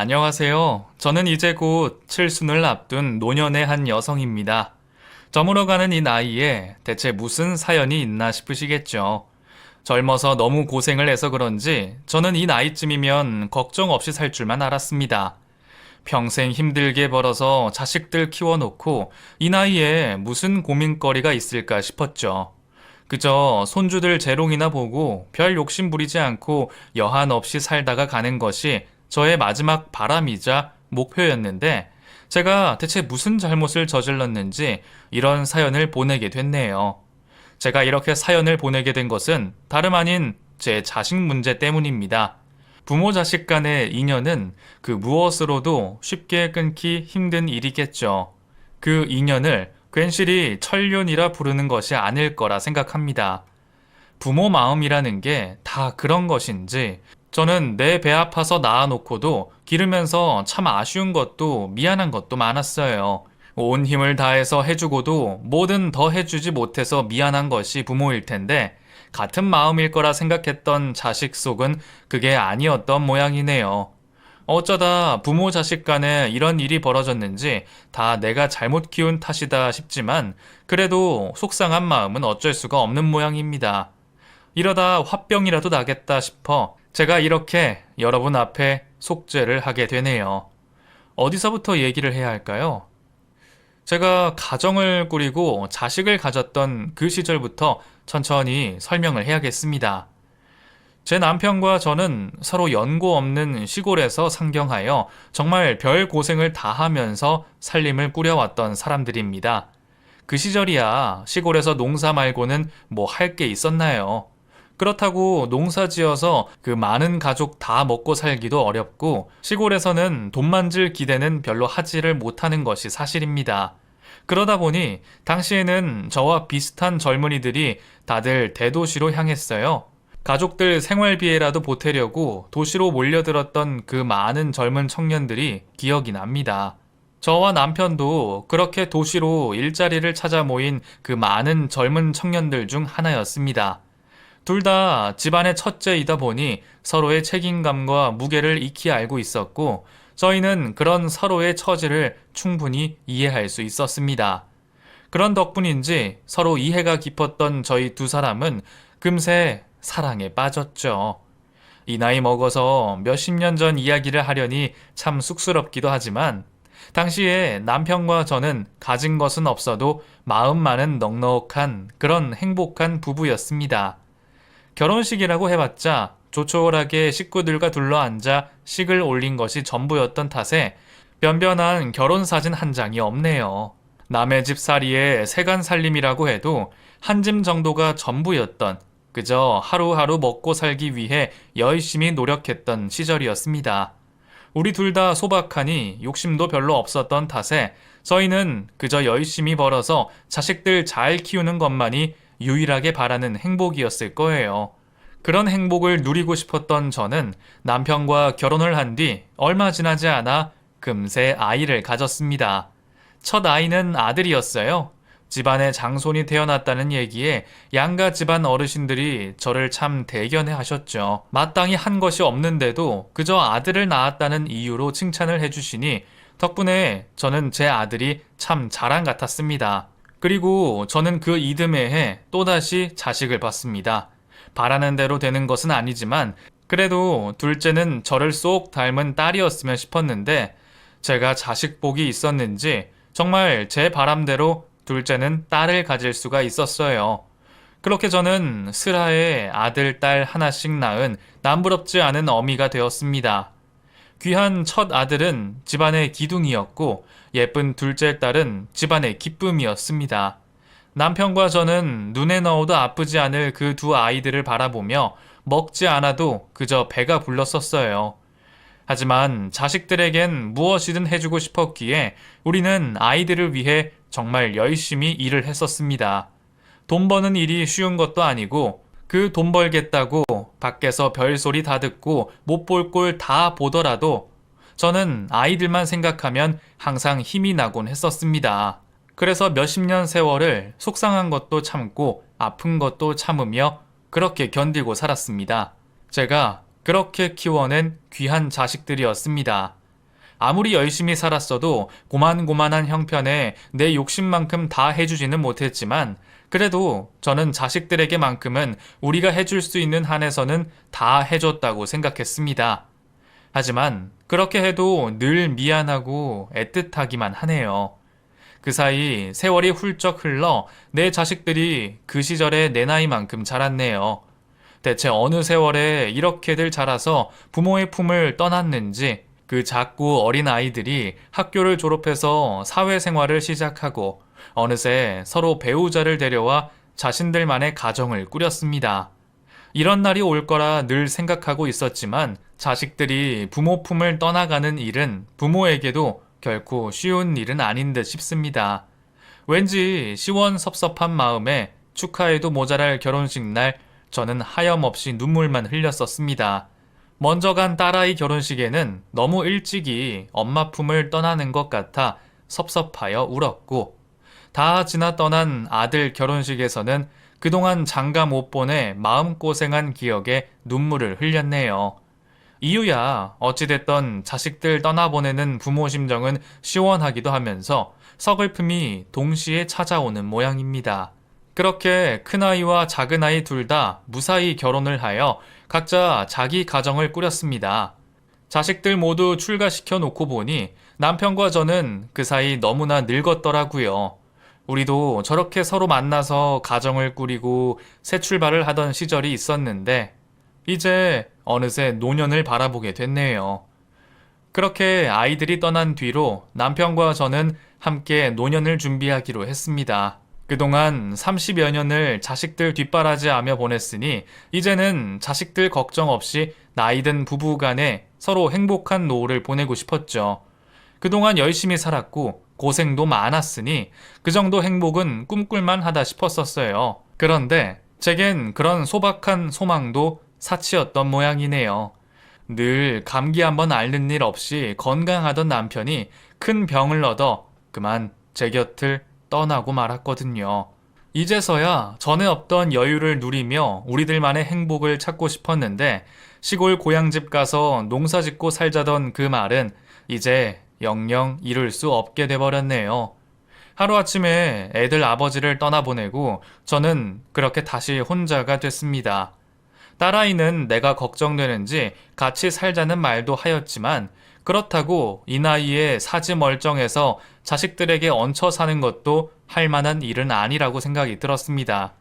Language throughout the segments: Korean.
안녕하세요. 저는 이제 곧 칠순을 앞둔 노년의 한 여성입니다. 저물어 가는 이 나이에 대체 무슨 사연이 있나 싶으시겠죠. 젊어서 너무 고생을 해서 그런지 저는 이 나이쯤이면 걱정 없이 살 줄만 알았습니다. 평생 힘들게 벌어서 자식들 키워놓고 이 나이에 무슨 고민거리가 있을까 싶었죠. 그저 손주들 재롱이나 보고 별 욕심 부리지 않고 여한 없이 살다가 가는 것이 저의 마지막 바람이자 목표였는데 제가 대체 무슨 잘못을 저질렀는지 이런 사연을 보내게 됐네요. 제가 이렇게 사연을 보내게 된 것은 다름 아닌 제 자식 문제 때문입니다. 부모 자식 간의 인연은 그 무엇으로도 쉽게 끊기 힘든 일이겠죠. 그 인연을 괜시리 천륜이라 부르는 것이 아닐 거라 생각합니다. 부모 마음이라는 게 다 그런 것인지 저는 내 배 아파서 낳아놓고도 기르면서 참 아쉬운 것도 미안한 것도 많았어요. 온 힘을 다해서 해주고도 뭐든 더 해주지 못해서 미안한 것이 부모일 텐데 같은 마음일 거라 생각했던 자식 속은 그게 아니었던 모양이네요. 어쩌다 부모 자식 간에 이런 일이 벌어졌는지 다 내가 잘못 키운 탓이다 싶지만 그래도 속상한 마음은 어쩔 수가 없는 모양입니다. 이러다 화병이라도 나겠다 싶어 제가 이렇게 여러분 앞에 속죄를 하게 되네요. 어디서부터 얘기를 해야 할까요? 제가 가정을 꾸리고 자식을 가졌던 그 시절부터 천천히 설명을 해야겠습니다. 제 남편과 저는 서로 연고 없는 시골에서 상경하여 정말 별 고생을 다 하면서 살림을 꾸려왔던 사람들입니다. 그 시절이야 시골에서 농사 말고는 뭐 할 게 있었나요? 그렇다고 농사 지어서 그 많은 가족 다 먹고 살기도 어렵고 시골에서는 돈 만질 기대는 별로 하지를 못하는 것이 사실입니다. 그러다 보니 당시에는 저와 비슷한 젊은이들이 다들 대도시로 향했어요. 가족들 생활비에라도 보태려고 도시로 몰려들었던 그 많은 젊은 청년들이 기억이 납니다. 저와 남편도 그렇게 도시로 일자리를 찾아 모인 그 많은 젊은 청년들 중 하나였습니다. 둘 다 집안의 첫째이다 보니 서로의 책임감과 무게를 익히 알고 있었고 저희는 그런 서로의 처지를 충분히 이해할 수 있었습니다. 그런 덕분인지 서로 이해가 깊었던 저희 두 사람은 금세 사랑에 빠졌죠. 이 나이 먹어서 몇십 년 전 이야기를 하려니 참 쑥스럽기도 하지만 당시에 남편과 저는 가진 것은 없어도 마음만은 넉넉한 그런 행복한 부부였습니다. 결혼식이라고 해봤자 조촐하게 식구들과 둘러앉아 식을 올린 것이 전부였던 탓에 변변한 결혼사진 한 장이 없네요. 남의 집 살이에 세간 살림이라고 해도 한 짐 정도가 전부였던 그저 하루하루 먹고 살기 위해 열심히 노력했던 시절이었습니다. 우리 둘 다 소박하니 욕심도 별로 없었던 탓에 저희는 그저 열심히 벌어서 자식들 잘 키우는 것만이 유일하게 바라는 행복이었을 거예요. 그런 행복을 누리고 싶었던 저는 남편과 결혼을 한 뒤 얼마 지나지 않아 금세 아이를 가졌습니다. 첫 아이는 아들이었어요. 집안에 장손이 태어났다는 얘기에 양가 집안 어르신들이 저를 참 대견해 하셨죠. 마땅히 한 것이 없는데도 그저 아들을 낳았다는 이유로 칭찬을 해주시니 덕분에 저는 제 아들이 참 자랑 같았습니다. 그리고 저는 그 이듬해에 또다시 자식을 봤습니다. 바라는 대로 되는 것은 아니지만 그래도 둘째는 저를 쏙 닮은 딸이었으면 싶었는데 제가 자식 복이 있었는지 정말 제 바람대로 둘째는 딸을 가질 수가 있었어요. 그렇게 저는 슬하에 아들, 딸 하나씩 낳은 남부럽지 않은 어미가 되었습니다. 귀한 첫 아들은 집안의 기둥이었고 예쁜 둘째 딸은 집안의 기쁨이었습니다. 남편과 저는 눈에 넣어도 아프지 않을 그 두 아이들을 바라보며 먹지 않아도 그저 배가 불렀었어요. 하지만 자식들에겐 무엇이든 해주고 싶었기에 우리는 아이들을 위해 정말 열심히 일을 했었습니다. 돈 버는 일이 쉬운 것도 아니고 그 돈 벌겠다고 밖에서 별소리 다 듣고 못 볼 꼴 다 보더라도 저는 아이들만 생각하면 항상 힘이 나곤 했었습니다. 그래서 몇십 년 세월을 속상한 것도 참고 아픈 것도 참으며 그렇게 견디고 살았습니다. 제가 그렇게 키워낸 귀한 자식들이었습니다. 아무리 열심히 살았어도 고만고만한 형편에 내 욕심만큼 다 해주지는 못했지만 그래도 저는 자식들에게만큼은 우리가 해줄 수 있는 한에서는 다 해줬다고 생각했습니다. 하지만 그렇게 해도 늘 미안하고 애틋하기만 하네요. 그 사이 세월이 훌쩍 흘러 내 자식들이 그 시절에 내 나이만큼 자랐네요. 대체 어느 세월에 이렇게들 자라서 부모의 품을 떠났는지 그 작고 어린 아이들이 학교를 졸업해서 사회생활을 시작하고 어느새 서로 배우자를 데려와 자신들만의 가정을 꾸렸습니다. 이런 날이 올 거라 늘 생각하고 있었지만 자식들이 부모 품을 떠나가는 일은 부모에게도 결코 쉬운 일은 아닌 듯 싶습니다. 왠지 시원섭섭한 마음에 축하해도 모자랄 결혼식 날 저는 하염없이 눈물만 흘렸었습니다. 먼저 간 딸아이 결혼식에는 너무 일찍이 엄마 품을 떠나는 것 같아 섭섭하여 울었고 다 지나 떠난 아들 결혼식에서는 그동안 장가 못 보내 마음고생한 기억에 눈물을 흘렸네요. 이유야 어찌됐던 자식들 떠나보내는 부모 심정은 시원하기도 하면서 서글픔이 동시에 찾아오는 모양입니다. 그렇게 큰아이와 작은아이 둘 다 무사히 결혼을 하여 각자 자기 가정을 꾸렸습니다. 자식들 모두 출가시켜 놓고 보니 남편과 저는 그 사이 너무나 늙었더라고요. 우리도 저렇게 서로 만나서 가정을 꾸리고 새 출발을 하던 시절이 있었는데 이제 어느새 노년을 바라보게 됐네요. 그렇게 아이들이 떠난 뒤로 남편과 저는 함께 노년을 준비하기로 했습니다. 그동안 30여 년을 자식들 뒷바라지하며 보냈으니 이제는 자식들 걱정 없이 나이든 부부 간에 서로 행복한 노후를 보내고 싶었죠. 그동안 열심히 살았고 고생도 많았으니 그 정도 행복은 꿈꿀만 하다 싶었었어요. 그런데 제겐 그런 소박한 소망도 사치였던 모양이네요. 늘 감기 한번 앓는 일 없이 건강하던 남편이 큰 병을 얻어 그만 제 곁을 떠나고 말았거든요. 이제서야 전에 없던 여유를 누리며 우리들만의 행복을 찾고 싶었는데 시골 고향집 가서 농사 짓고 살자던 그 말은 이제 영영 이룰 수 없게 돼버렸네요. 하루아침에 애들 아버지를 떠나보내고 저는 그렇게 다시 혼자가 됐습니다. 딸아이는 내가 걱정되는지 같이 살자는 말도 하였지만 그렇다고 이 나이에 사지 멀쩡해서 자식들에게 얹혀 사는 것도 할 만한 일은 아니라고 생각이 들었습니다.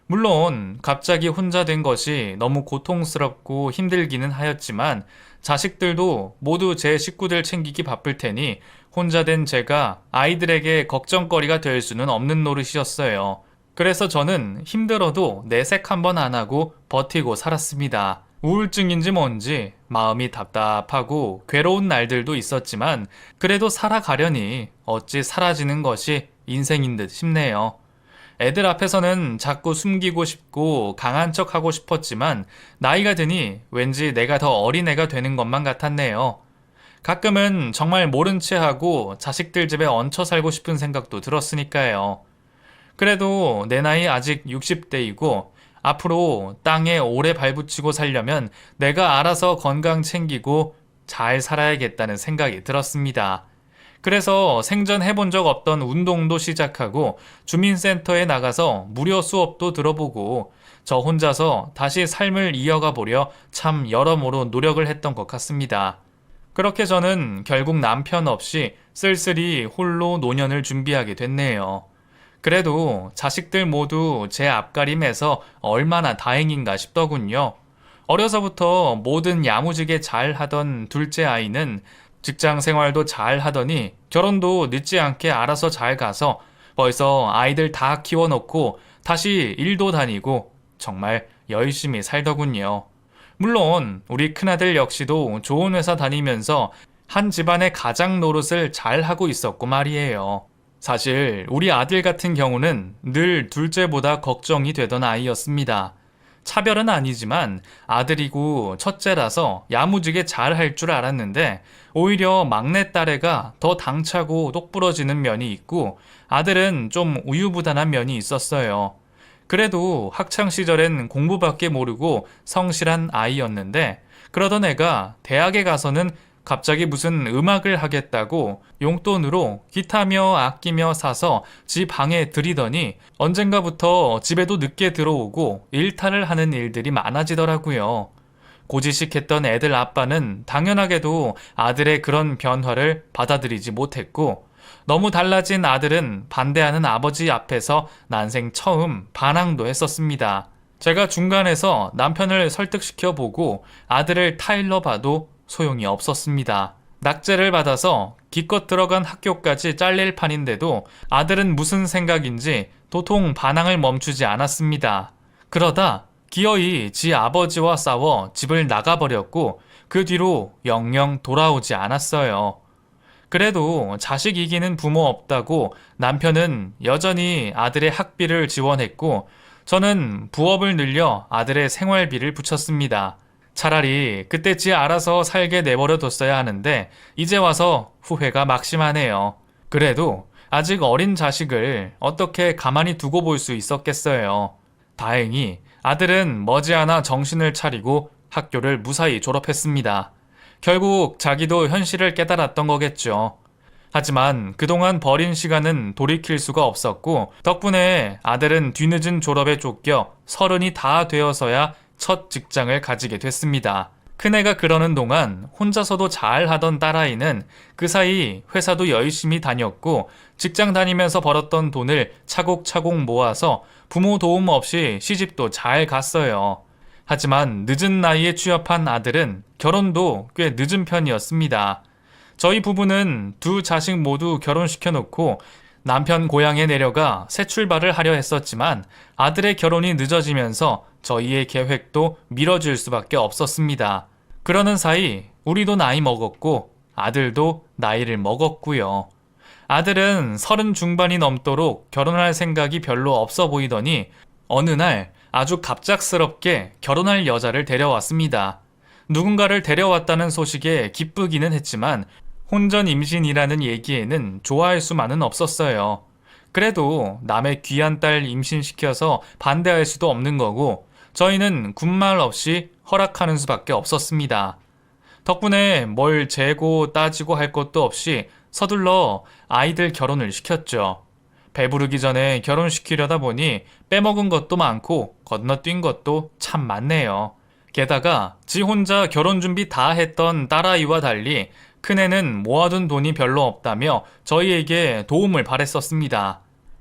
물론 갑자기 혼자 된 것이 너무 고통스럽고 힘들기는 하였지만 자식들도 모두 제 식구들 챙기기 바쁠 테니 혼자 된 제가 아이들에게 걱정거리가 될 수는 없는 노릇이었어요. 그래서 저는 힘들어도 내색 한번 안 하고 버티고 살았습니다. 우울증인지 뭔지 마음이 답답하고 괴로운 날들도 있었지만 그래도 살아가려니 어찌 사라지는 것이 인생인 듯 싶네요. 애들 앞에서는 자꾸 숨기고 싶고 강한 척 하고 싶었지만 나이가 드니 왠지 내가 더 어린애가 되는 것만 같았네요. 가끔은 정말 모른 채 하고 자식들 집에 얹혀 살고 싶은 생각도 들었으니까요. 그래도 내 나이 아직 60대이고 앞으로 땅에 오래 발붙이고 살려면 내가 알아서 건강 챙기고 잘 살아야겠다는 생각이 들었습니다. 그래서 생전 해본 적 없던 운동도 시작하고 주민센터에 나가서 무료 수업도 들어보고 저 혼자서 다시 삶을 이어가 보려 참 여러모로 노력을 했던 것 같습니다. 그렇게 저는 결국 남편 없이 쓸쓸히 홀로 노년을 준비하게 됐네요. 그래도 자식들 모두 제 앞가림에서 얼마나 다행인가 싶더군요. 어려서부터 뭐든 야무지게 잘 하던 둘째 아이는 직장 생활도 잘 하더니 결혼도 늦지 않게 알아서 잘 가서 벌써 아이들 다 키워놓고 다시 일도 다니고 정말 열심히 살더군요. 물론 우리 큰아들 역시도 좋은 회사 다니면서 한 집안의 가장 노릇을 잘 하고 있었고 말이에요. 사실 우리 아들 같은 경우는 늘 둘째보다 걱정이 되던 아이였습니다. 차별은 아니지만 아들이고 첫째라서 야무지게 잘 할 줄 알았는데 오히려 막내딸애가 더 당차고 똑부러지는 면이 있고 아들은 좀 우유부단한 면이 있었어요. 그래도 학창시절엔 공부밖에 모르고 성실한 아이였는데 그러던 애가 대학에 가서는 갑자기 무슨 음악을 하겠다고 용돈으로 기타며 악기며 사서 지 방에 들이더니 언젠가부터 집에도 늦게 들어오고 일탈을 하는 일들이 많아지더라고요. 고지식했던 애들 아빠는 당연하게도 아들의 그런 변화를 받아들이지 못했고, 너무 달라진 아들은 반대하는 아버지 앞에서 난생 처음 반항도 했었습니다. 제가 중간에서 남편을 설득시켜 보고 아들을 타일러 봐도 소용이 없었습니다. 낙제를 받아서 기껏 들어간 학교까지 잘릴 판인데도 아들은 무슨 생각인지 도통 반항을 멈추지 않았습니다. 그러다 기어이 지 아버지와 싸워 집을 나가버렸고 그 뒤로 영영 돌아오지 않았어요. 그래도 자식 이기는 부모 없다고 남편은 여전히 아들의 학비를 지원했고 저는 부업을 늘려 아들의 생활비를 붙였습니다. 차라리 그때 지 알아서 살게 내버려 뒀어야 하는데 이제 와서 후회가 막심하네요. 그래도 아직 어린 자식을 어떻게 가만히 두고 볼 수 있었겠어요. 다행히 아들은 머지않아 정신을 차리고 학교를 무사히 졸업했습니다. 결국 자기도 현실을 깨달았던 거겠죠. 하지만 그동안 버린 시간은 돌이킬 수가 없었고 덕분에 아들은 뒤늦은 졸업에 쫓겨 30이 다 되어서야 첫 직장을 가지게 됐습니다. 큰애가 그러는 동안 혼자서도 잘 하던 딸아이는 그 사이 회사도 열심히 다녔고 직장 다니면서 벌었던 돈을 차곡차곡 모아서 부모 도움 없이 시집도 잘 갔어요. 하지만 늦은 나이에 취업한 아들은 결혼도 꽤 늦은 편이었습니다. 저희 부부는 두 자식 모두 결혼시켜놓고 남편 고향에 내려가 새 출발을 하려 했었지만 아들의 결혼이 늦어지면서 저희의 계획도 미뤄질 수밖에 없었습니다. 그러는 사이 우리도 나이 먹었고 아들도 나이를 먹었고요. 아들은 30 중반이 넘도록 결혼할 생각이 별로 없어 보이더니 어느 날 아주 갑작스럽게 결혼할 여자를 데려왔습니다. 누군가를 데려왔다는 소식에 기쁘기는 했지만 혼전 임신이라는 얘기에는 좋아할 수만은 없었어요. 그래도 남의 귀한 딸 임신시켜서 반대할 수도 없는 거고 저희는 군말 없이 허락하는 수밖에 없었습니다. 덕분에 뭘 재고 따지고 할 것도 없이 서둘러 아이들 결혼을 시켰죠. 배부르기 전에 결혼시키려다 보니 빼먹은 것도 많고 건너뛴 것도 참 많네요. 게다가 지 혼자 결혼 준비 다 했던 딸아이와 달리 큰애는 모아둔 돈이 별로 없다며 저희에게 도움을 바랬었습니다.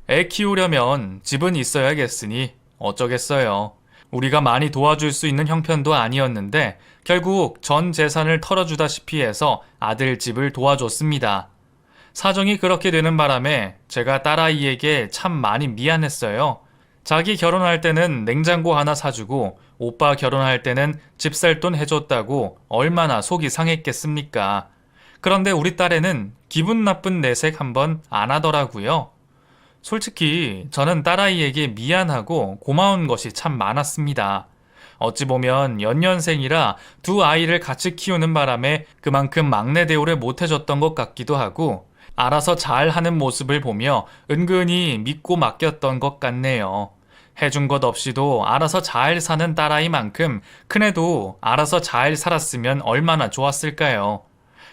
애 키우려면 집은 있어야겠으니 어쩌겠어요. 우리가 많이 도와줄 수 있는 형편도 아니었는데 결국 전 재산을 털어주다시피 해서 아들 집을 도와줬습니다. 사정이 그렇게 되는 바람에 제가 딸아이에게 참 많이 미안했어요. 자기 결혼할 때는 냉장고 하나 사주고 오빠 결혼할 때는 집 살 돈 해줬다고 얼마나 속이 상했겠습니까? 그런데 우리 딸애는 기분 나쁜 내색 한번 안 하더라고요. 솔직히 저는 딸아이에게 미안하고 고마운 것이 참 많았습니다. 어찌 보면 연년생이라 두 아이를 같이 키우는 바람에 그만큼 막내 대우를 못해줬던 것 같기도 하고 알아서 잘하는 모습을 보며 은근히 믿고 맡겼던 것 같네요. 해준 것 없이도 알아서 잘 사는 딸아이만큼 큰애도 알아서 잘 살았으면 얼마나 좋았을까요?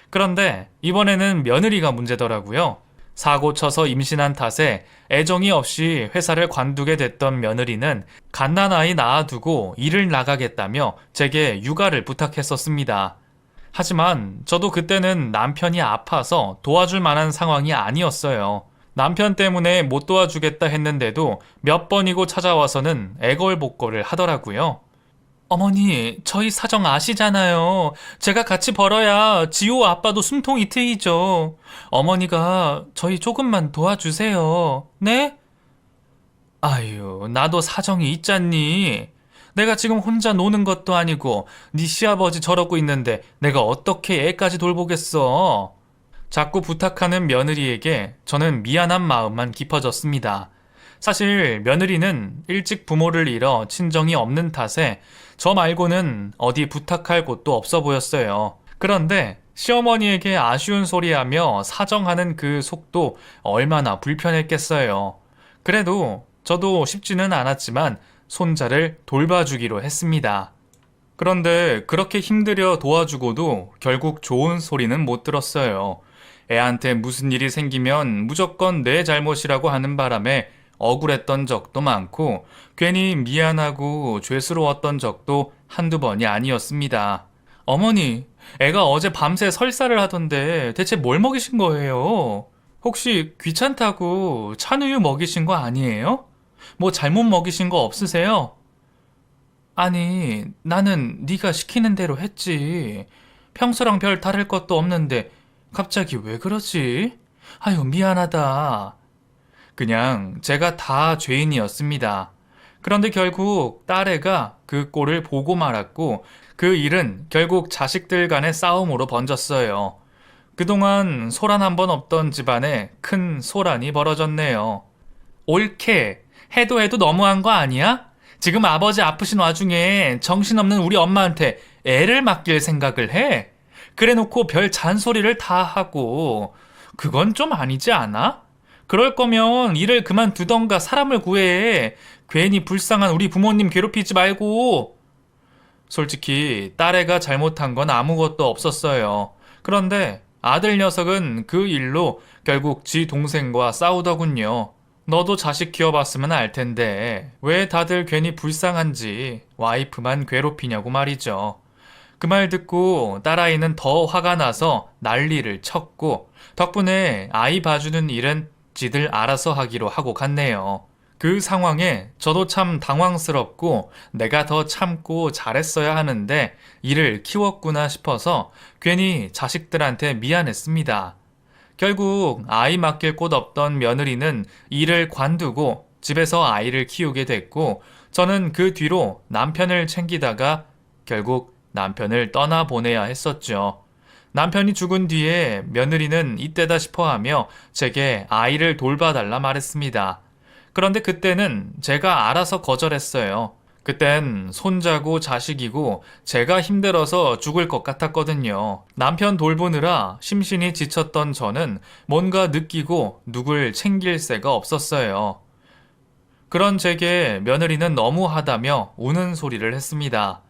그런데 이번에는 며느리가 문제더라고요. 사고 쳐서 임신한 탓에 애정이 없이 회사를 관두게 됐던 며느리는 갓난아이 낳아두고 일을 나가겠다며 제게 육아를 부탁했었습니다. 하지만 저도 그때는 남편이 아파서 도와줄 만한 상황이 아니었어요. 남편 때문에 못 도와주겠다 했는데도 몇 번이고 찾아와서는 애걸복걸을 하더라고요. 어머니, 저희 사정 아시잖아요. 제가 같이 벌어야 지호 아빠도 숨통이 트이죠. 어머니가 저희 조금만 도와주세요. 네? 아유, 나도 사정이 있잖니. 내가 지금 혼자 노는 것도 아니고 네 시아버지 저러고 있는데 내가 어떻게 애까지 돌보겠어. 자꾸 부탁하는 며느리에게 저는 미안한 마음만 깊어졌습니다. 사실 며느리는 일찍 부모를 잃어 친정이 없는 탓에 저 말고는 어디 부탁할 곳도 없어 보였어요. 그런데 시어머니에게 아쉬운 소리하며 사정하는 그 속도 얼마나 불편했겠어요. 그래도 저도 쉽지는 않았지만 손자를 돌봐주기로 했습니다. 그런데 그렇게 힘들여 도와주고도 결국 좋은 소리는 못 들었어요. 애한테 무슨 일이 생기면 무조건 내 잘못이라고 하는 바람에 억울했던 적도 많고 괜히 미안하고 죄스러웠던 적도 한두 번이 아니었습니다. 어머니, 애가 어제 밤새 설사를 하던데 대체 뭘 먹이신 거예요? 혹시 귀찮다고 찬우유 먹이신 거 아니에요? 뭐 잘못 먹이신 거 없으세요? 아니, 나는 네가 시키는 대로 했지. 평소랑 별 다를 것도 없는데 갑자기 왜 그러지? 아유, 미안하다. 그냥 제가 다 죄인이었습니다. 그런데 결국 딸애가 그 꼴을 보고 말았고 그 일은 결국 자식들 간의 싸움으로 번졌어요. 그동안 소란 한 번 없던 집안에 큰 소란이 벌어졌네요. 옳게 해도 해도 너무한 거 아니야? 지금 아버지 아프신 와중에 정신없는 우리 엄마한테 애를 맡길 생각을 해? 그래 놓고 별 잔소리를 다 하고 그건 좀 아니지 않아? 그럴 거면 일을 그만두던가 사람을 구해. 괜히 불쌍한 우리 부모님 괴롭히지 말고. 솔직히 딸애가 잘못한 건 아무것도 없었어요. 그런데 아들 녀석은 그 일로 결국 지 동생과 싸우더군요. 너도 자식 키워봤으면 알 텐데 왜 다들 괜히 불쌍한지 와이프만 괴롭히냐고 말이죠. 그 말 듣고 딸아이는 더 화가 나서 난리를 쳤고 덕분에 아이 봐주는 일은 지들 알아서 하기로 하고 갔네요. 그 상황에 저도 참 당황스럽고 내가 더 참고 잘했어야 하는데 이를 키웠구나 싶어서 괜히 자식들한테 미안했습니다. 결국 아이 맡길 곳 없던 며느리는 일을 관두고 집에서 아이를 키우게 됐고 저는 그 뒤로 남편을 챙기다가 결국 남편을 떠나보내야 했었죠. 남편이 죽은 뒤에 며느리는 이때다 싶어 하며 제게 아이를 돌봐달라 말했습니다. 그런데 그때는 제가 알아서 거절했어요. 그땐 손자고 자식이고 제가 힘들어서 죽을 것 같았거든요. 남편 돌보느라 심신이 지쳤던 저는 뭔가 느끼고 누굴 챙길 새가 없었어요. 그런 제게 며느리는 너무하다며 우는 소리를 했습니다.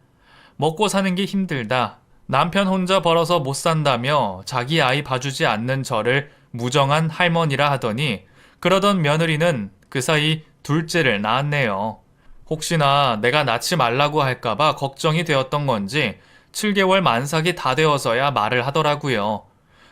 먹고 사는 게 힘들다. 남편 혼자 벌어서 못 산다며 자기 아이 봐주지 않는 저를 무정한 할머니라 하더니 그러던 며느리는 그 사이 둘째를 낳았네요. 혹시나 내가 낳지 말라고 할까봐 걱정이 되었던 건지 7개월 만삭이 다 되어서야 말을 하더라고요.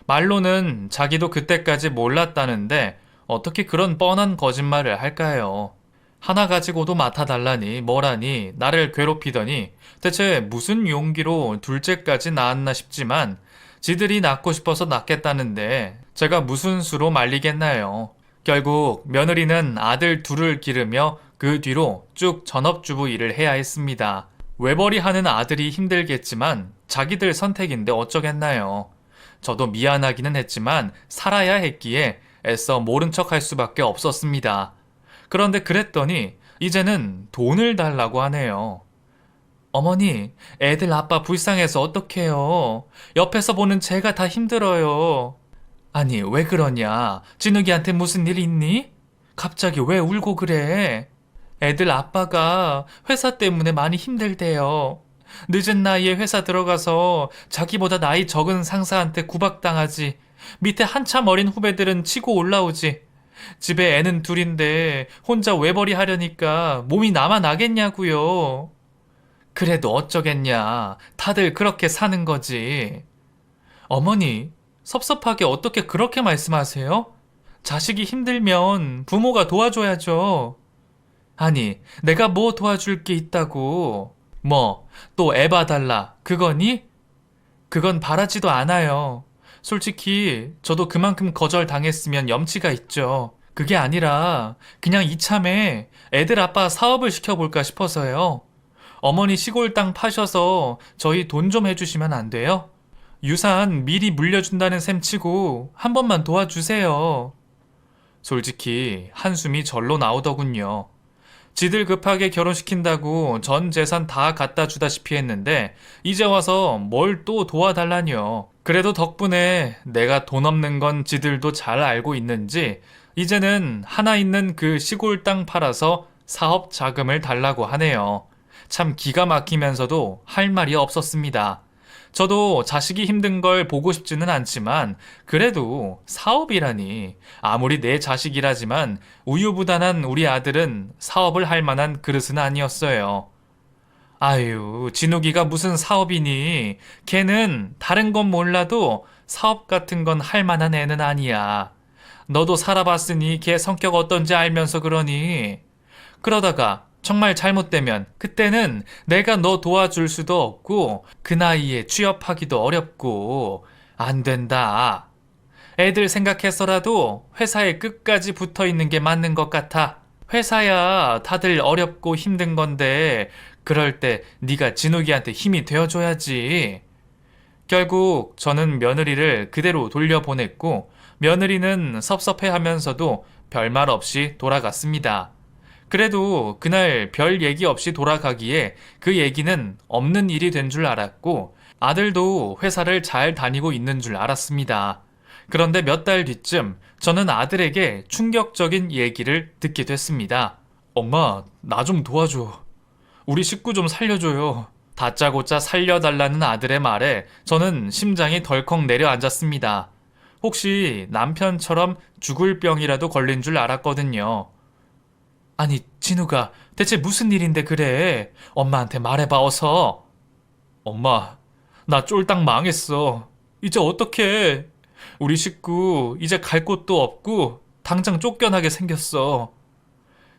말로는 자기도 그때까지 몰랐다는데 어떻게 그런 뻔한 거짓말을 할까요? 하나 가지고도 맡아달라니 뭐라니 나를 괴롭히더니 대체 무슨 용기로 둘째까지 낳았나 싶지만 지들이 낳고 싶어서 낳겠다는데 제가 무슨 수로 말리겠나요? 결국 며느리는 아들 둘을 기르며 그 뒤로 쭉 전업주부 일을 해야 했습니다. 외벌이 하는 아들이 힘들겠지만 자기들 선택인데 어쩌겠나요? 저도 미안하기는 했지만 살아야 했기에 애써 모른 척 할 수밖에 없었습니다. 그런데 그랬더니 이제는 돈을 달라고 하네요. 어머니, 애들 아빠 불쌍해서 어떡해요. 옆에서 보는 제가 다 힘들어요. 아니, 왜 그러냐? 진욱이한테 무슨 일 있니? 갑자기 왜 울고 그래? 애들 아빠가 회사 때문에 많이 힘들대요. 늦은 나이에 회사 들어가서 자기보다 나이 적은 상사한테 구박당하지. 밑에 한참 어린 후배들은 치고 올라오지. 집에 애는 둘인데 혼자 외벌이 하려니까 몸이 나만 나겠냐고요. 그래도 어쩌겠냐. 다들 그렇게 사는 거지. 어머니, 섭섭하게 어떻게 그렇게 말씀하세요? 자식이 힘들면 부모가 도와줘야죠. 아니, 내가 뭐 도와줄 게 있다고. 뭐, 또 애 봐달라. 그거니? 그건 바라지도 않아요. 솔직히 저도 그만큼 거절당했으면 염치가 있죠. 그게 아니라 그냥 이참에 애들 아빠 사업을 시켜볼까 싶어서요. 어머니 시골 땅 파셔서 저희 돈 좀 해주시면 안 돼요? 유산 미리 물려준다는 셈 치고 한 번만 도와주세요. 솔직히 한숨이 절로 나오더군요. 지들 급하게 결혼시킨다고 전 재산 다 갖다 주다시피 했는데 이제 와서 뭘 또 도와달라뇨. 그래도 덕분에 내가 돈 없는 건 지들도 잘 알고 있는지 이제는 하나 있는 그 시골 땅 팔아서 사업 자금을 달라고 하네요. 참 기가 막히면서도 할 말이 없었습니다. 저도 자식이 힘든 걸 보고 싶지는 않지만 그래도 사업이라니 아무리 내 자식이라지만 우유부단한 우리 아들은 사업을 할 만한 그릇은 아니었어요. 아유, 진욱이가 무슨 사업이니? 걔는 다른 건 몰라도 사업 같은 건 할 만한 애는 아니야. 너도 살아봤으니 걔 성격 어떤지 알면서 그러니. 그러다가 정말 잘못되면 그때는 내가 너 도와줄 수도 없고 그 나이에 취업하기도 어렵고 안 된다. 애들 생각해서라도 회사에 끝까지 붙어 있는 게 맞는 것 같아. 회사야 다들 어렵고 힘든 건데 그럴 때 네가 진욱이한테 힘이 되어줘야지. 결국 저는 며느리를 그대로 돌려보냈고 며느리는 섭섭해하면서도 별말 없이 돌아갔습니다. 그래도 그날 별 얘기 없이 돌아가기에 그 얘기는 없는 일이 된 줄 알았고 아들도 회사를 잘 다니고 있는 줄 알았습니다. 그런데 몇 달 뒤쯤 저는 아들에게 충격적인 얘기를 듣게 됐습니다. 엄마, 나 좀 도와줘. 우리 식구 좀 살려줘요. 다짜고짜 살려달라는 아들의 말에 저는 심장이 덜컥 내려앉았습니다. 혹시 남편처럼 죽을 병이라도 걸린 줄 알았거든요. 아니, 진우가 대체 무슨 일인데 그래? 엄마한테 말해봐, 어서. 엄마, 나 쫄딱 망했어. 이제 어떡해? 우리 식구 이제 갈 곳도 없고 당장 쫓겨나게 생겼어.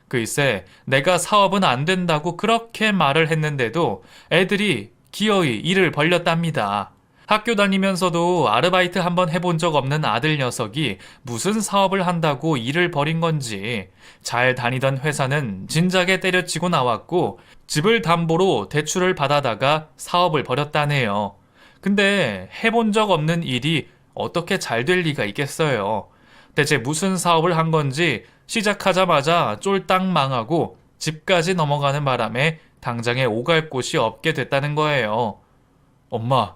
글쎄, 내가 사업은 안 된다고 그렇게 말을 했는데도 애들이 기어이 일을 벌렸답니다. 학교 다니면서도 아르바이트 한번 해본 적 없는 아들 녀석이 무슨 사업을 한다고 일을 벌인 건지 잘 다니던 회사는 진작에 때려치고 나왔고 집을 담보로 대출을 받아다가 사업을 벌였다네요. 근데 해본 적 없는 일이 어떻게 잘 될 리가 있겠어요. 대체 무슨 사업을 한 건지 시작하자마자 쫄딱 망하고 집까지 넘어가는 바람에 당장에 오갈 곳이 없게 됐다는 거예요. 엄마,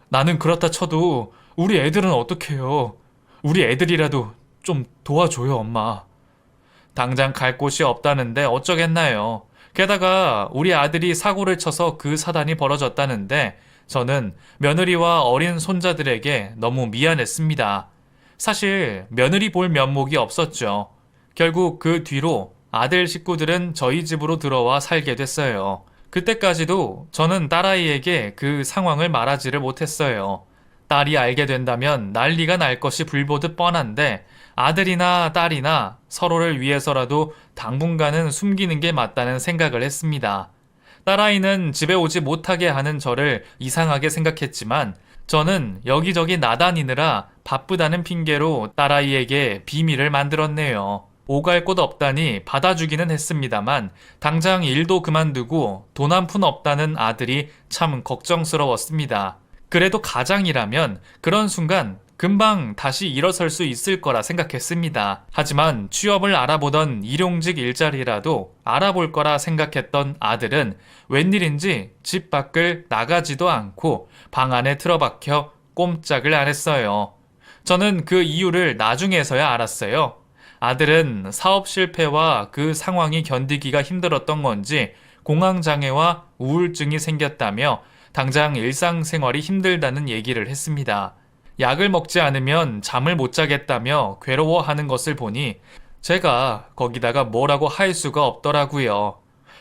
나는 그렇다 쳐도 우리 애들은 어떡해요? 우리 애들이라도 좀 도와줘요, 엄마. 당장 갈 곳이 없다는데 어쩌겠나요? 게다가 우리 아들이 사고를 쳐서 그 사단이 벌어졌다는데 저는 며느리와 어린 손자들에게 너무 미안했습니다. 사실 며느리 볼 면목이 없었죠. 결국 그 뒤로 아들 식구들은 저희 집으로 들어와 살게 됐어요. 그때까지도 저는 딸아이에게 그 상황을 말하지를 못했어요. 딸이 알게 된다면 난리가 날 것이 불보듯 뻔한데 아들이나 딸이나 서로를 위해서라도 당분간은 숨기는 게 맞다는 생각을 했습니다. 딸아이는 집에 오지 못하게 하는 저를 이상하게 생각했지만 저는 여기저기 나다니느라 바쁘다는 핑계로 딸아이에게 비밀을 만들었네요. 오갈 곳 없다니 받아주기는 했습니다만 당장 일도 그만두고 돈 한 푼 없다는 아들이 참 걱정스러웠습니다. 그래도 가장이라면 그런 순간 금방 다시 일어설 수 있을 거라 생각했습니다. 하지만 취업을 알아보던 일용직 일자리라도 알아볼 거라 생각했던 아들은 웬일인지 집 밖을 나가지도 않고 방 안에 틀어박혀 꼼짝을 안 했어요. 저는 그 이유를 나중에서야 알았어요. 아들은 사업 실패와 그 상황이 견디기가 힘들었던 건지 공황장애와 우울증이 생겼다며 당장 일상생활이 힘들다는 얘기를 했습니다. 약을 먹지 않으면 잠을 못 자겠다며 괴로워하는 것을 보니 제가 거기다가 뭐라고 할 수가 없더라고요.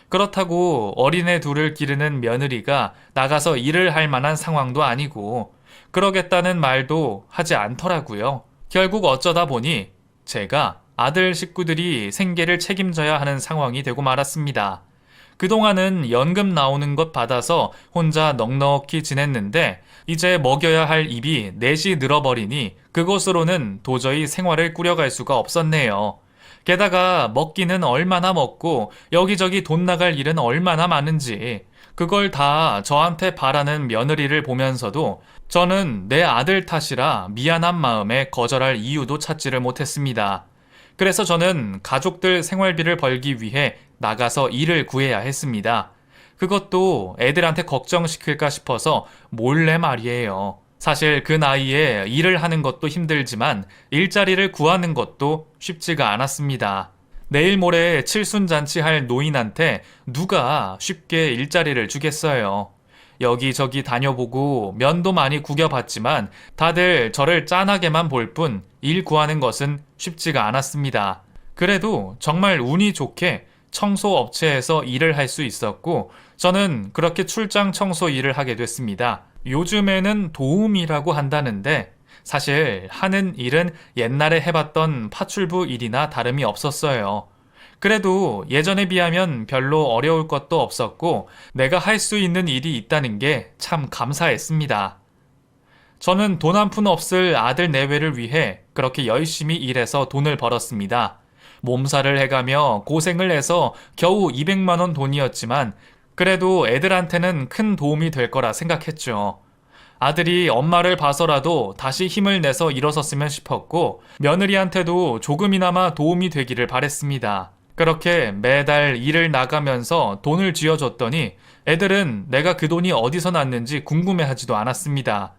그렇다고 어린애 둘을 기르는 며느리가 나가서 일을 할 만한 상황도 아니고 그러겠다는 말도 하지 않더라고요. 결국 어쩌다 보니 제가 아들 식구들이 생계를 책임져야 하는 상황이 되고 말았습니다. 그동안은 연금 나오는 것 받아서 혼자 넉넉히 지냈는데 이제 먹여야 할 입이 넷이 늘어버리니 그것으로는 도저히 생활을 꾸려갈 수가 없었네요. 게다가 먹기는 얼마나 먹고 여기저기 돈 나갈 일은 얼마나 많은지 그걸 다 저한테 바라는 며느리를 보면서도 저는 내 아들 탓이라 미안한 마음에 거절할 이유도 찾지를 못했습니다. 그래서 저는 가족들 생활비를 벌기 위해 나가서 일을 구해야 했습니다. 그것도 애들한테 걱정시킬까 싶어서 몰래 말이에요. 사실 그 나이에 일을 하는 것도 힘들지만 일자리를 구하는 것도 쉽지가 않았습니다. 내일 모레 칠순잔치 할 노인한테 누가 쉽게 일자리를 주겠어요. 여기저기 다녀보고 면도 많이 구겨봤지만 다들 저를 짠하게만 볼 뿐 일 구하는 것은 쉽지가 않았습니다. 그래도 정말 운이 좋게 청소 업체에서 일을 할 수 있었고 저는 그렇게 출장 청소 일을 하게 됐습니다. 요즘에는 도우미라고 한다는데 사실 하는 일은 옛날에 해봤던 파출부 일이나 다름이 없었어요. 그래도 예전에 비하면 별로 어려울 것도 없었고 내가 할 수 있는 일이 있다는 게 참 감사했습니다. 저는 돈 한 푼 없을 아들 내외를 위해 그렇게 열심히 일해서 돈을 벌었습니다. 몸살을 해가며 고생을 해서 겨우 200만 원 돈이었지만 그래도 애들한테는 큰 도움이 될 거라 생각했죠. 아들이 엄마를 봐서라도 다시 힘을 내서 일어섰으면 싶었고 며느리한테도 조금이나마 도움이 되기를 바랬습니다. 그렇게 매달 일을 나가면서 돈을 쥐어줬더니 애들은 내가 그 돈이 어디서 났는지 궁금해하지도 않았습니다.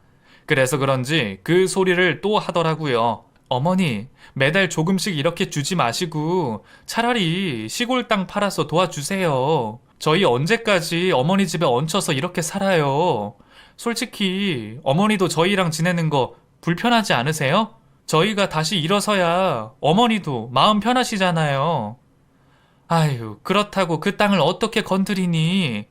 그래서 그런지 그 소리를 또 하더라고요. 어머니, 매달 조금씩 이렇게 주지 마시고 차라리 시골 땅 팔아서 도와주세요. 저희 언제까지 어머니 집에 얹혀서 이렇게 살아요. 솔직히 어머니도 저희랑 지내는 거 불편하지 않으세요? 저희가 다시 일어서야 어머니도 마음 편하시잖아요. 아유, 그렇다고 그 땅을 어떻게 건드리니?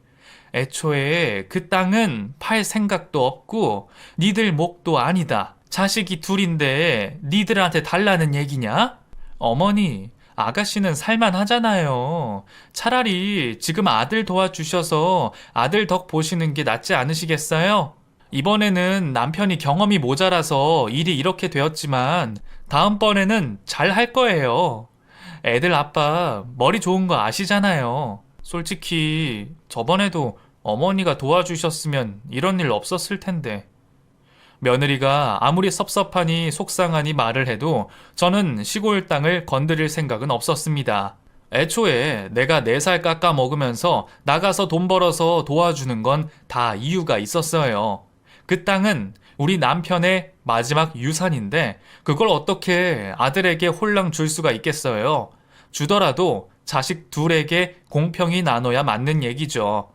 애초에 그 땅은 팔 생각도 없고 니들 몫도 아니다. 자식이 둘인데 니들한테 달라는 얘기냐? 어머니, 아가씨는 살만하잖아요. 차라리 지금 아들 도와주셔서 아들 덕 보시는 게 낫지 않으시겠어요? 이번에는 남편이 경험이 모자라서 일이 이렇게 되었지만 다음번에는 잘 할 거예요. 애들 아빠 머리 좋은 거 아시잖아요. 솔직히 저번에도 어머니가 도와주셨으면 이런 일 없었을 텐데. 며느리가 아무리 섭섭하니 속상하니 말을 해도 저는 시골 땅을 건드릴 생각은 없었습니다. 애초에 내가 4살 깎아 먹으면서 나가서 돈 벌어서 도와주는 건 다 이유가 있었어요. 그 땅은 우리 남편의 마지막 유산인데 그걸 어떻게 아들에게 홀랑 줄 수가 있겠어요. 주더라도 자식 둘에게 공평히 나눠야 맞는 얘기죠.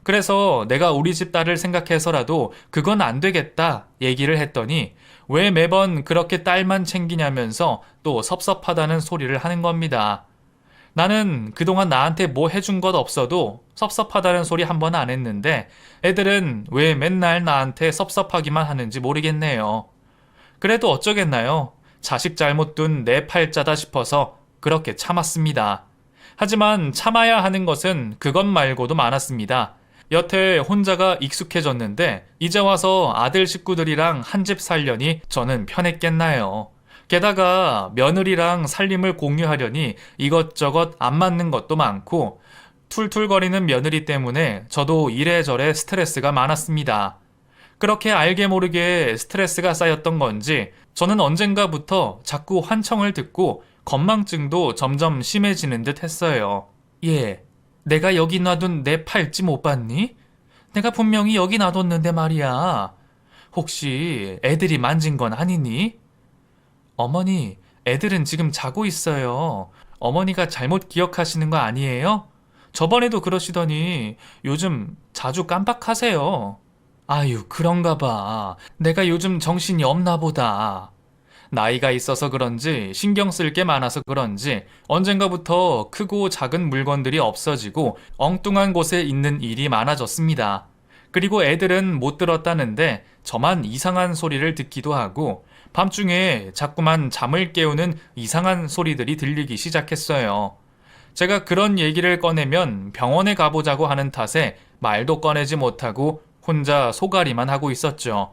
그래서 내가 우리 집 딸을 생각해서라도 그건 안 되겠다 얘기를 했더니 왜 매번 그렇게 딸만 챙기냐면서 또 섭섭하다는 소리를 하는 겁니다. 나는 그동안 나한테 뭐 해준 것 없어도 섭섭하다는 소리 한 번 안 했는데 애들은 왜 맨날 나한테 섭섭하기만 하는지 모르겠네요. 그래도 어쩌겠나요? 자식 잘못 둔 내 팔자다 싶어서 그렇게 참았습니다. 하지만 참아야 하는 것은 그것 말고도 많았습니다. 여태 혼자가 익숙해졌는데 이제 와서 아들 식구들이랑 한 집 살려니 저는 편했겠나요. 게다가 며느리랑 살림을 공유하려니 이것저것 안 맞는 것도 많고 툴툴거리는 며느리 때문에 저도 이래저래 스트레스가 많았습니다. 그렇게 알게 모르게 스트레스가 쌓였던 건지 저는 언젠가부터 자꾸 환청을 듣고 건망증도 점점 심해지는 듯 했어요. 예, 내가 여기 놔둔 내 팔찌 못 봤니? 내가 분명히 여기 놔뒀는데 말이야. 혹시 애들이 만진 건 아니니? 어머니, 애들은 지금 자고 있어요. 어머니가 잘못 기억하시는 거 아니에요? 저번에도 그러시더니 요즘 자주 깜빡하세요. 아유, 그런가 봐. 내가 요즘 정신이 없나 보다. 나이가 있어서 그런지 신경 쓸 게 많아서 그런지 언젠가부터 크고 작은 물건들이 없어지고 엉뚱한 곳에 있는 일이 많아졌습니다. 그리고 애들은 못 들었다는데 저만 이상한 소리를 듣기도 하고 밤중에 자꾸만 잠을 깨우는 이상한 소리들이 들리기 시작했어요. 제가 그런 얘기를 꺼내면 병원에 가보자고 하는 탓에 말도 꺼내지 못하고 혼자 소가리만 하고 있었죠.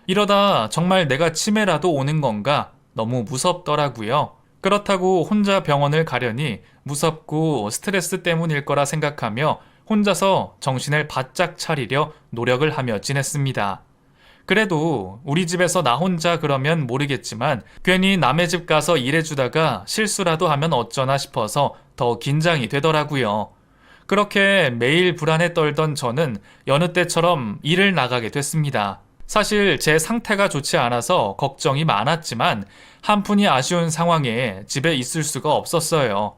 이러다 정말 내가 치매라도 오는 건가 너무 무섭더라고요. 그렇다고 혼자 병원을 가려니 무섭고 스트레스 때문일 거라 생각하며 혼자서 정신을 바짝 차리려 노력을 하며 지냈습니다. 그래도 우리 집에서 나 혼자 그러면 모르겠지만 괜히 남의 집 가서 일해주다가 실수라도 하면 어쩌나 싶어서 더 긴장이 되더라고요. 그렇게 매일 불안에 떨던 저는 여느 때처럼 일을 나가게 됐습니다. 사실 제 상태가 좋지 않아서 걱정이 많았지만 한푼이 아쉬운 상황에 집에 있을 수가 없었어요.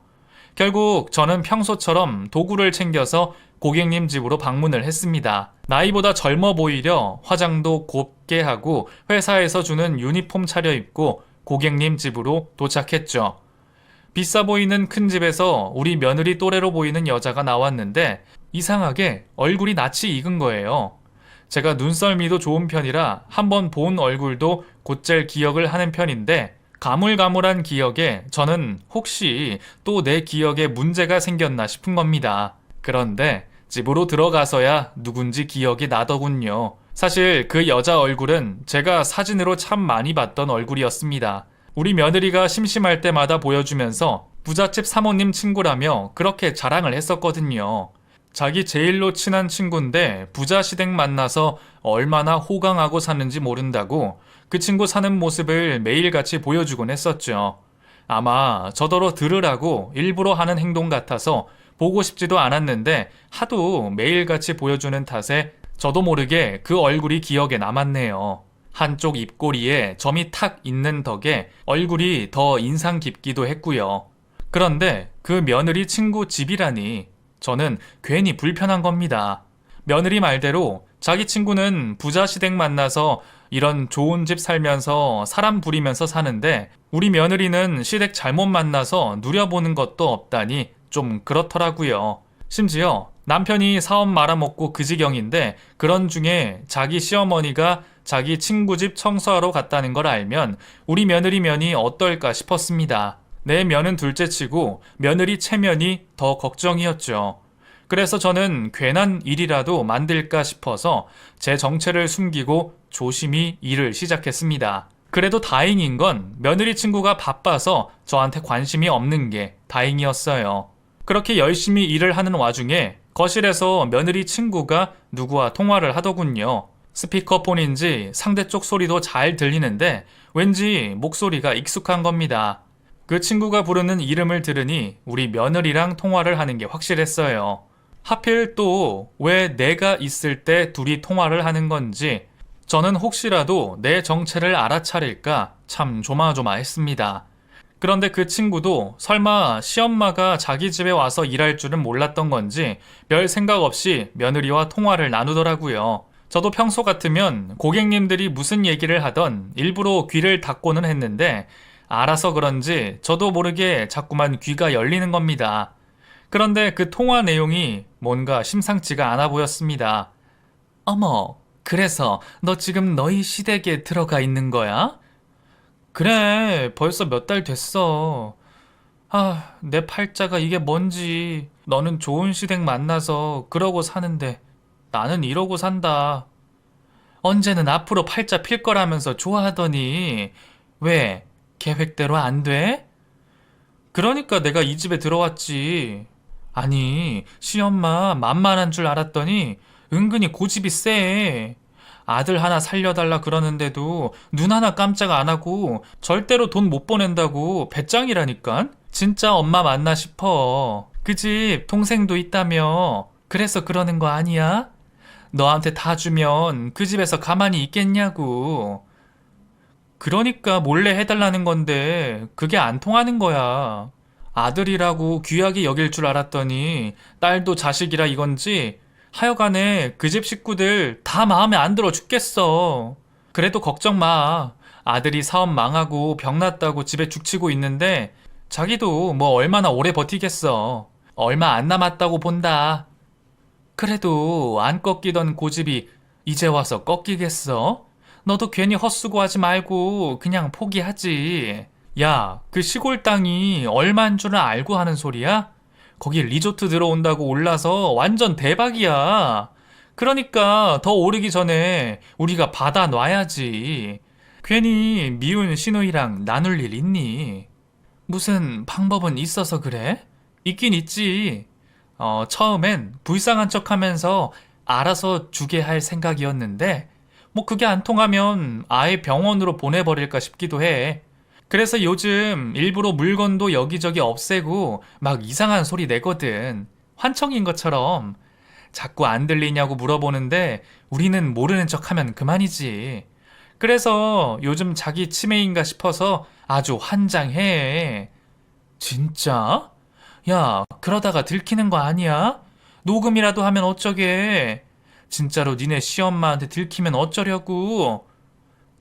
결국 저는 평소처럼 도구를 챙겨서 고객님 집으로 방문을 했습니다. 나이보다 젊어 보이려 화장도 곱게 하고 회사에서 주는 유니폼 차려입고 고객님 집으로 도착했죠. 비싸 보이는 큰 집에서 우리 며느리 또래로 보이는 여자가 나왔는데 이상하게 얼굴이 낯이 익은 거예요. 제가 눈썰미도 좋은 편이라 한번 본 얼굴도 곧잘 기억을 하는 편인데 가물가물한 기억에 저는 혹시 또 내 기억에 문제가 생겼나 싶은 겁니다. 그런데 집으로 들어가서야 누군지 기억이 나더군요. 사실 그 여자 얼굴은 제가 사진으로 참 많이 봤던 얼굴이었습니다. 우리 며느리가 심심할 때마다 보여주면서 부잣집 사모님 친구라며 그렇게 자랑을 했었거든요. 자기 제일로 친한 친구인데 부자 시댁 만나서 얼마나 호강하고 사는지 모른다고 그 친구 사는 모습을 매일같이 보여주곤 했었죠. 아마 저더러 들으라고 일부러 하는 행동 같아서 보고 싶지도 않았는데 하도 매일같이 보여주는 탓에 저도 모르게 그 얼굴이 기억에 남았네요. 한쪽 입꼬리에 점이 탁 있는 덕에 얼굴이 더 인상 깊기도 했고요. 그런데 그 며느리 친구 집이라니 저는 괜히 불편한 겁니다. 며느리 말대로 자기 친구는 부자 시댁 만나서 이런 좋은 집 살면서 사람 부리면서 사는데 우리 며느리는 시댁 잘못 만나서 누려보는 것도 없다니 좀 그렇더라고요. 심지어 남편이 사업 말아먹고 그 지경인데 그런 중에 자기 시어머니가 자기 친구 집 청소하러 갔다는 걸 알면 우리 며느리 면이 어떨까 싶었습니다. 내 면은 둘째치고 며느리 체면이 더 걱정이었죠. 그래서 저는 괜한 일이라도 만들까 싶어서 제 정체를 숨기고 조심히 일을 시작했습니다. 그래도 다행인 건 며느리 친구가 바빠서 저한테 관심이 없는 게 다행이었어요. 그렇게 열심히 일을 하는 와중에 거실에서 며느리 친구가 누구와 통화를 하더군요. 스피커폰인지 상대쪽 소리도 잘 들리는데 왠지 목소리가 익숙한 겁니다. 그 친구가 부르는 이름을 들으니 우리 며느리랑 통화를 하는 게 확실했어요. 하필 또 왜 내가 있을 때 둘이 통화를 하는 건지 저는 혹시라도 내 정체를 알아차릴까 참 조마조마했습니다. 그런데 그 친구도 설마 시엄마가 자기 집에 와서 일할 줄은 몰랐던 건지 별 생각 없이 며느리와 통화를 나누더라고요. 저도 평소 같으면 고객님들이 무슨 얘기를 하던 일부러 귀를 닫고는 했는데 알아서 그런지 저도 모르게 자꾸만 귀가 열리는 겁니다. 그런데 그 통화 내용이 뭔가 심상치가 않아 보였습니다. 어머, 그래서 너 지금 너희 시댁에 들어가 있는 거야? 그래, 벌써 몇 달 됐어. 아, 내 팔자가 이게 뭔지. 너는 좋은 시댁 만나서 그러고 사는데 나는 이러고 산다. 언제는 앞으로 팔자 필 거라면서 좋아하더니 왜 계획대로 안 돼? 그러니까 내가 이 집에 들어왔지. 아니, 시엄마 만만한 줄 알았더니 은근히 고집이 세. 아들 하나 살려달라 그러는데도 눈 하나 깜짝 안 하고 절대로 돈 못 보낸다고 배짱이라니까? 진짜 엄마 맞나 싶어. 그 집 동생도 있다며. 그래서 그러는 거 아니야? 너한테 다 주면 그 집에서 가만히 있겠냐고. 그러니까 몰래 해달라는 건데 그게 안 통하는 거야. 아들이라고 귀하게 여길 줄 알았더니 딸도 자식이라 이건지 하여간에 그 집 식구들 다 마음에 안 들어 죽겠어. 그래도 걱정 마. 아들이 사업 망하고 병났다고 집에 죽치고 있는데 자기도 뭐 얼마나 오래 버티겠어. 얼마 안 남았다고 본다. 그래도 안 꺾이던 고집이 이제 와서 꺾이겠어? 너도 괜히 헛수고하지 말고 그냥 포기하지. 야, 그 시골 땅이 얼만 줄 알고 하는 소리야? 거기 리조트 들어온다고 올라서 완전 대박이야. 그러니까 더 오르기 전에 우리가 받아 놔야지. 괜히 미운 시누이랑 나눌 일 있니? 무슨 방법은 있어서 그래? 있긴 있지. 처음엔 불쌍한 척 하면서 알아서 주게 할 생각이었는데 뭐 그게 안 통하면 아예 병원으로 보내버릴까 싶기도 해. 그래서 요즘 일부러 물건도 여기저기 없애고 막 이상한 소리 내거든. 환청인 것처럼. 자꾸 안 들리냐고 물어보는데 우리는 모르는 척 하면 그만이지. 그래서 요즘 자기 치매인가 싶어서 아주 환장해. 진짜? 야, 그러다가 들키는 거 아니야? 녹음이라도 하면 어쩌게? 진짜로 니네 시엄마한테 들키면 어쩌려고?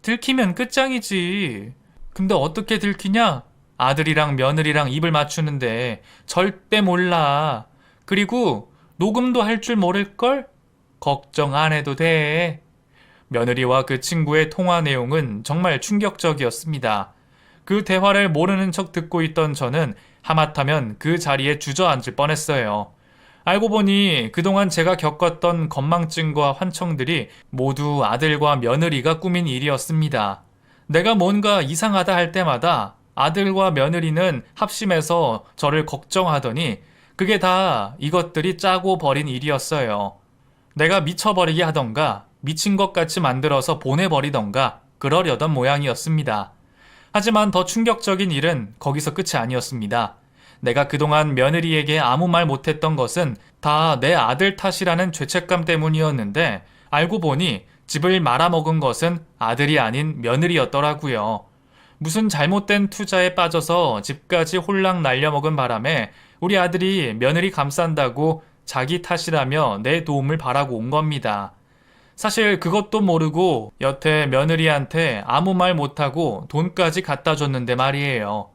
들키면 끝장이지. 근데 어떻게 들키냐? 아들이랑 며느리랑 입을 맞추는데 절대 몰라. 그리고 녹음도 할 줄 모를걸? 걱정 안 해도 돼. 며느리와 그 친구의 통화 내용은 정말 충격적이었습니다. 그 대화를 모르는 척 듣고 있던 저는 하마터면 그 자리에 주저앉을 뻔했어요. 알고 보니 그동안 제가 겪었던 건망증과 환청들이 모두 아들과 며느리가 꾸민 일이었습니다. 내가 뭔가 이상하다 할 때마다 아들과 며느리는 합심해서 저를 걱정하더니 그게 다 이것들이 짜고 버린 일이었어요. 내가 미쳐버리게 하던가 미친 것 같이 만들어서 보내버리던가 그러려던 모양이었습니다. 하지만 더 충격적인 일은 거기서 끝이 아니었습니다. 내가 그동안 며느리에게 아무 말 못했던 것은 다 내 아들 탓이라는 죄책감 때문이었는데 알고 보니 집을 말아먹은 것은 아들이 아닌 며느리였더라고요. 무슨 잘못된 투자에 빠져서 집까지 홀랑 날려먹은 바람에 우리 아들이 며느리 감싼다고 자기 탓이라며 내 도움을 바라고 온 겁니다. 사실 그것도 모르고 여태 며느리한테 아무 말 못하고 돈까지 갖다 줬는데 말이에요.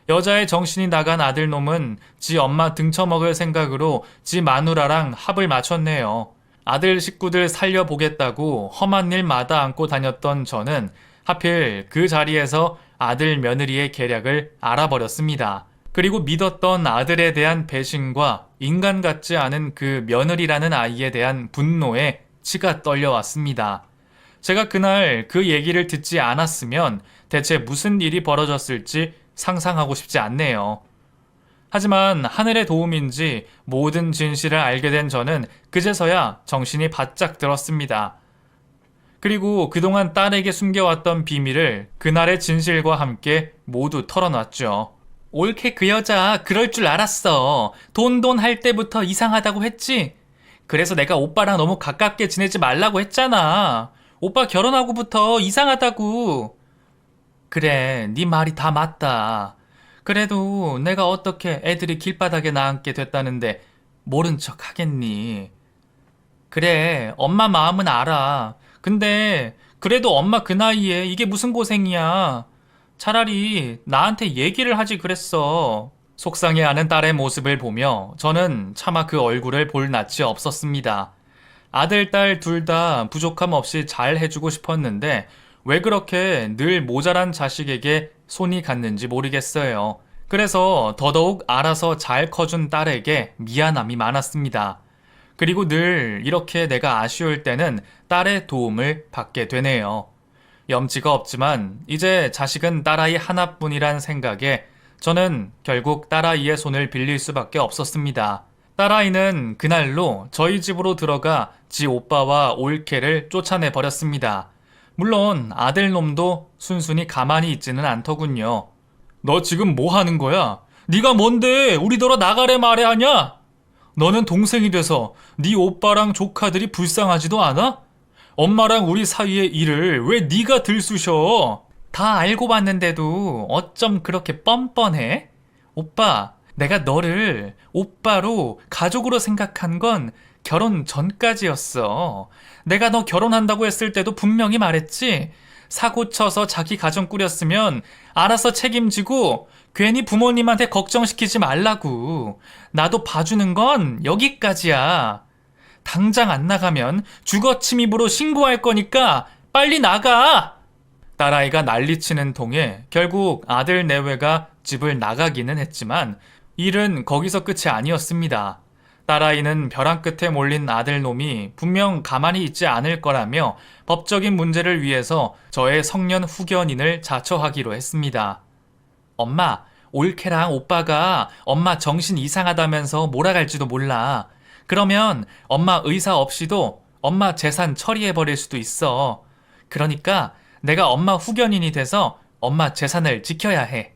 여자의 정신이 나간 아들놈은 지 엄마 등쳐먹을 생각으로 지 마누라랑 합을 맞췄네요. 아들 식구들 살려보겠다고 험한 일 마다 안고 다녔던 저는 하필 그 자리에서 아들 며느리의 계략을 알아버렸습니다. 그리고 믿었던 아들에 대한 배신과 인간 같지 않은 그 며느리라는 아이에 대한 분노에 치가 떨려왔습니다. 제가 그날 그 얘기를 듣지 않았으면 대체 무슨 일이 벌어졌을지 상상하고 싶지 않네요. 하지만 하늘의 도움인지 모든 진실을 알게 된 저는 그제서야 정신이 바짝 들었습니다. 그리고 그동안 딸에게 숨겨왔던 비밀을 그날의 진실과 함께 모두 털어놨죠. 옳게 그 여자 그럴 줄 알았어. 돈 할 때부터 이상하다고 했지? 그래서 내가 오빠랑 너무 가깝게 지내지 말라고 했잖아. 오빠 결혼하고부터 이상하다고. 그래, 네 말이 다 맞다. 그래도 내가 어떻게 애들이 길바닥에 나앉게 됐다는데 모른 척 하겠니? 그래, 엄마 마음은 알아. 근데 그래도 엄마 그 나이에 이게 무슨 고생이야. 차라리 나한테 얘기를 하지 그랬어. 속상해하는 딸의 모습을 보며 저는 차마 그 얼굴을 볼 낯이 없었습니다. 아들, 딸 둘 다 부족함 없이 잘 해주고 싶었는데 왜 그렇게 늘 모자란 자식에게 손이 갔는지 모르겠어요. 그래서 더더욱 알아서 잘 커준 딸에게 미안함이 많았습니다. 그리고 늘 이렇게 내가 아쉬울 때는 딸의 도움을 받게 되네요. 염치가 없지만 이제 자식은 딸아이 하나뿐이란 생각에 저는 결국 딸아이의 손을 빌릴 수밖에 없었습니다. 딸아이는 그날로 저희 집으로 들어가 지 오빠와 올케를 쫓아내 버렸습니다. 물론 아들놈도 순순히 가만히 있지는 않더군요. 너 지금 뭐 하는 거야? 네가 뭔데 우리더러 나가래 말해 하냐? 너는 동생이 돼서 네 오빠랑 조카들이 불쌍하지도 않아? 엄마랑 우리 사이의 일을 왜 네가 들쑤셔? 다 알고 봤는데도 어쩜 그렇게 뻔뻔해? 오빠, 내가 너를 오빠로 가족으로 생각한 건 결혼 전까지였어. 내가 너 결혼한다고 했을 때도 분명히 말했지. 사고 쳐서 자기 가정 꾸렸으면 알아서 책임지고 괜히 부모님한테 걱정시키지 말라고. 나도 봐주는 건 여기까지야. 당장 안 나가면 주거 침입으로 신고할 거니까 빨리 나가! 딸아이가 난리치는 통에 결국 아들 내외가 집을 나가기는 했지만 일은 거기서 끝이 아니었습니다. 딸아이는 벼랑 끝에 몰린 아들놈이 분명 가만히 있지 않을 거라며 법적인 문제를 위해서 저의 성년 후견인을 자처하기로 했습니다. 엄마, 올케랑 오빠가 엄마 정신 이상하다면서 몰아갈지도 몰라. 그러면 엄마 의사 없이도 엄마 재산 처리해버릴 수도 있어. 그러니까 내가 엄마 후견인이 돼서 엄마 재산을 지켜야 해.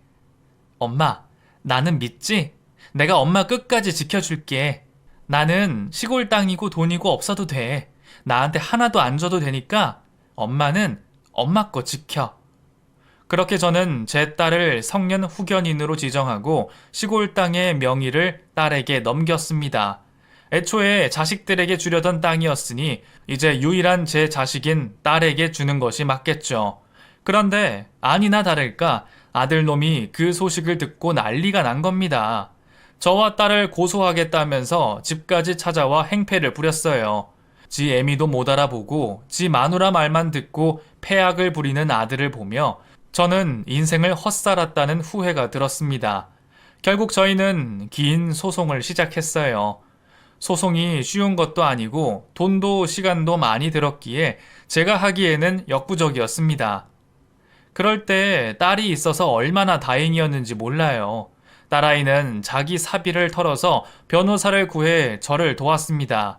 엄마, 나는 믿지? 내가 엄마 끝까지 지켜줄게. 나는 시골 땅이고 돈이고 없어도 돼. 나한테 하나도 안 줘도 되니까 엄마는 엄마 거 지켜. 그렇게 저는 제 딸을 성년 후견인으로 지정하고 시골 땅의 명의를 딸에게 넘겼습니다. 애초에 자식들에게 주려던 땅이었으니 이제 유일한 제 자식인 딸에게 주는 것이 맞겠죠. 그런데 아니나 다를까 아들놈이 그 소식을 듣고 난리가 난 겁니다. 저와 딸을 고소하겠다면서 집까지 찾아와 행패를 부렸어요. 지 애미도 못 알아보고 지 마누라 말만 듣고 패악을 부리는 아들을 보며 저는 인생을 헛살았다는 후회가 들었습니다. 결국 저희는 긴 소송을 시작했어요. 소송이 쉬운 것도 아니고 돈도 시간도 많이 들었기에 제가 하기에는 역부족이었습니다. 그럴 때 딸이 있어서 얼마나 다행이었는지 몰라요. 딸아이는 자기 사비를 털어서 변호사를 구해 저를 도왔습니다.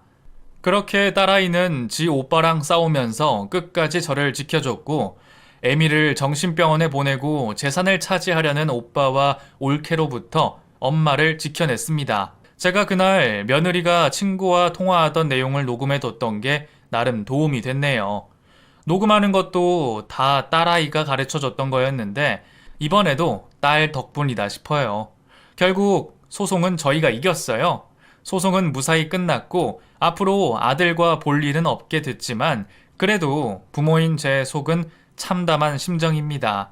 그렇게 딸아이는 지 오빠랑 싸우면서 끝까지 저를 지켜줬고 애미를 정신병원에 보내고 재산을 차지하려는 오빠와 올케로부터 엄마를 지켜냈습니다. 제가 그날 며느리가 친구와 통화하던 내용을 녹음해뒀던 게 나름 도움이 됐네요. 녹음하는 것도 다 딸아이가 가르쳐줬던 거였는데 이번에도 딸 덕분이다 싶어요. 결국 소송은 저희가 이겼어요. 소송은 무사히 끝났고 앞으로 아들과 볼 일은 없게 됐지만 그래도 부모인 제 속은 참담한 심정입니다.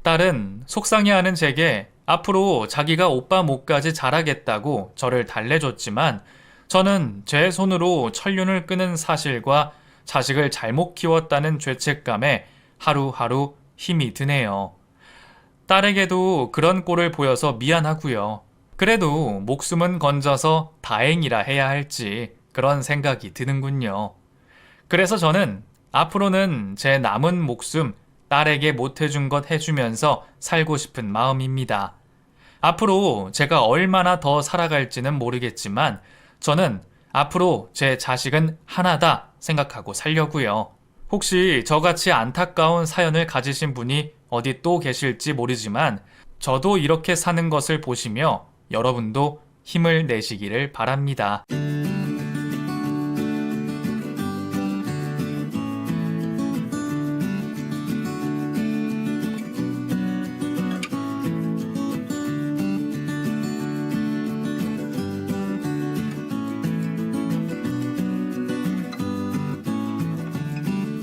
딸은 속상해하는 제게 앞으로 자기가 오빠 목까지 잘하겠다고 저를 달래줬지만 저는 제 손으로 천륜을 끄는 사실과 자식을 잘못 키웠다는 죄책감에 하루하루 힘이 드네요. 딸에게도 그런 꼴을 보여서 미안하고요. 그래도 목숨은 건져서 다행이라 해야 할지 그런 생각이 드는군요. 그래서 저는 앞으로는 제 남은 목숨 딸에게 못해준 것 해주면서 살고 싶은 마음입니다. 앞으로 제가 얼마나 더 살아갈지는 모르겠지만 저는 앞으로 제 자식은 하나다 생각하고 살려고요. 혹시 저같이 안타까운 사연을 가지신 분이 어디 또 계실지 모르지만 저도 이렇게 사는 것을 보시며 여러분도 힘을 내시기를 바랍니다.